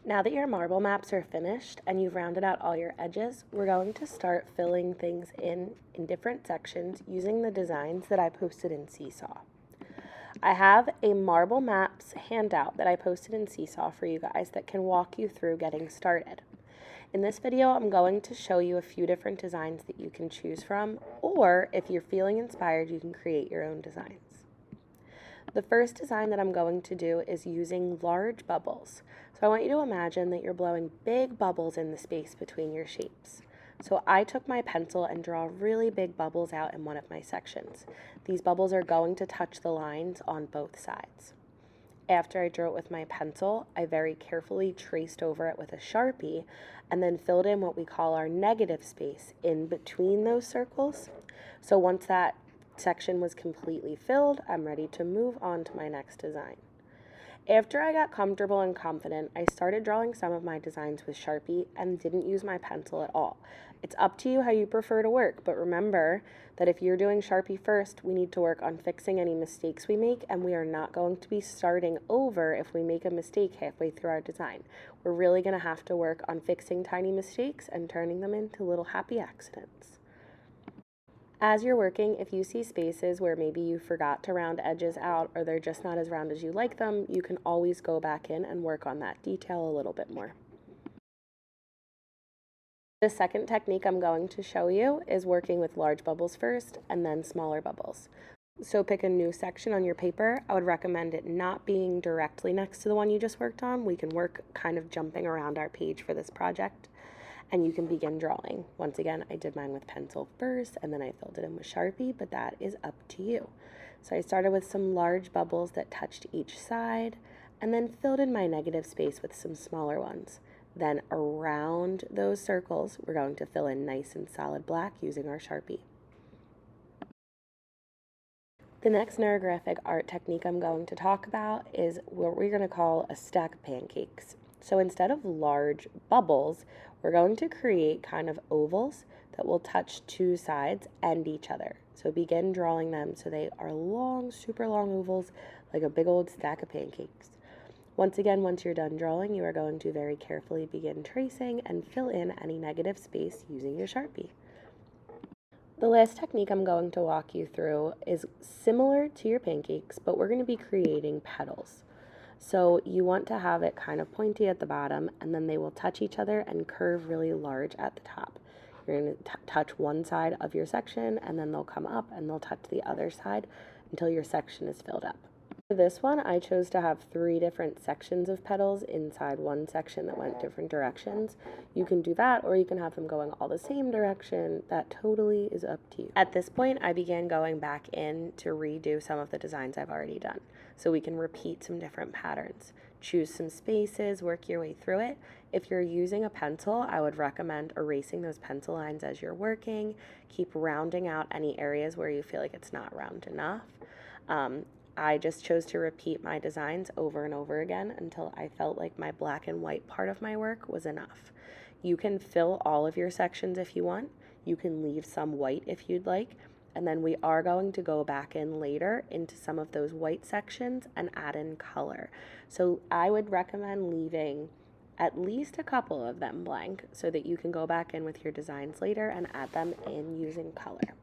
Now that your marble maps are finished and you've rounded out all your edges, we're going to start filling things in different sections using the designs that I posted in Seesaw. I have a marble maps handout that I posted in Seesaw for you guys that can walk you through getting started. In this video, I'm going to show you a few different designs that you can choose from, or if you're feeling inspired, you can create your own designs. The first design that I'm going to do is using large bubbles. So I want you to imagine that you're blowing big bubbles in the space between your shapes. So I took my pencil and draw really big bubbles out in one of my sections. These bubbles are going to touch the lines on both sides. After I drew it with my pencil, I very carefully traced over it with a Sharpie and then filled in what we call our negative space in between those circles. So once that section was completely filled, I'm ready to move on to my next design. After I got comfortable and confident, I started drawing some of my designs with Sharpie and didn't use my pencil at all. It's up to you how you prefer to work, but remember that if you're doing Sharpie first, we need to work on fixing any mistakes we make, and we are not going to be starting over if we make a mistake halfway through our design. We're really going to have to work on fixing tiny mistakes and turning them into little happy accidents. As you're working, if you see spaces where maybe you forgot to round edges out or they're just not as round as you like them, you can always go back in and work on that detail a little bit more. The second technique I'm going to show you is working with large bubbles first and then smaller bubbles. So pick a new section on your paper. I would recommend it not being directly next to the one you just worked on. We can work kind of jumping around our page for this project. And you can begin drawing. Once again, I did mine with pencil first and then I filled it in with Sharpie, but that is up to you. So I started with some large bubbles that touched each side and then filled in my negative space with some smaller ones. Then around those circles, we're going to fill in nice and solid black using our Sharpie. The next neurographic art technique I'm going to talk about is what we're going to call a stack of pancakes. So instead of large bubbles, we're going to create kind of ovals that will touch two sides and each other. So begin drawing them so they are long, super long ovals, like a big old stack of pancakes. Once again, once you're done drawing, you are going to very carefully begin tracing and fill in any negative space using your Sharpie. The last technique I'm going to walk you through is similar to your pancakes, but we're going to be creating petals. So you want to have it kind of pointy at the bottom, and then they will touch each other and curve really large at the top. You're going to touch one side of your section, and then they'll come up and they'll touch the other side until your section is filled up. For this one, I chose to have 3 different sections of petals inside one section that went different directions. You can do that, or you can have them going all the same direction. That totally is up to you. At this point, I began going back in to redo some of the designs I've already done, so we can repeat some different patterns. Choose some spaces, work your way through it. If you're using a pencil, I would recommend erasing those pencil lines as you're working. Keep rounding out any areas where you feel like it's not round enough. I just chose to repeat my designs over and over again until I felt like my black and white part of my work was enough. You can fill all of your sections if you want. You can leave some white if you'd like. And then we are going to go back in later into some of those white sections and add in color. So I would recommend leaving at least a couple of them blank so that you can go back in with your designs later and add them in using color.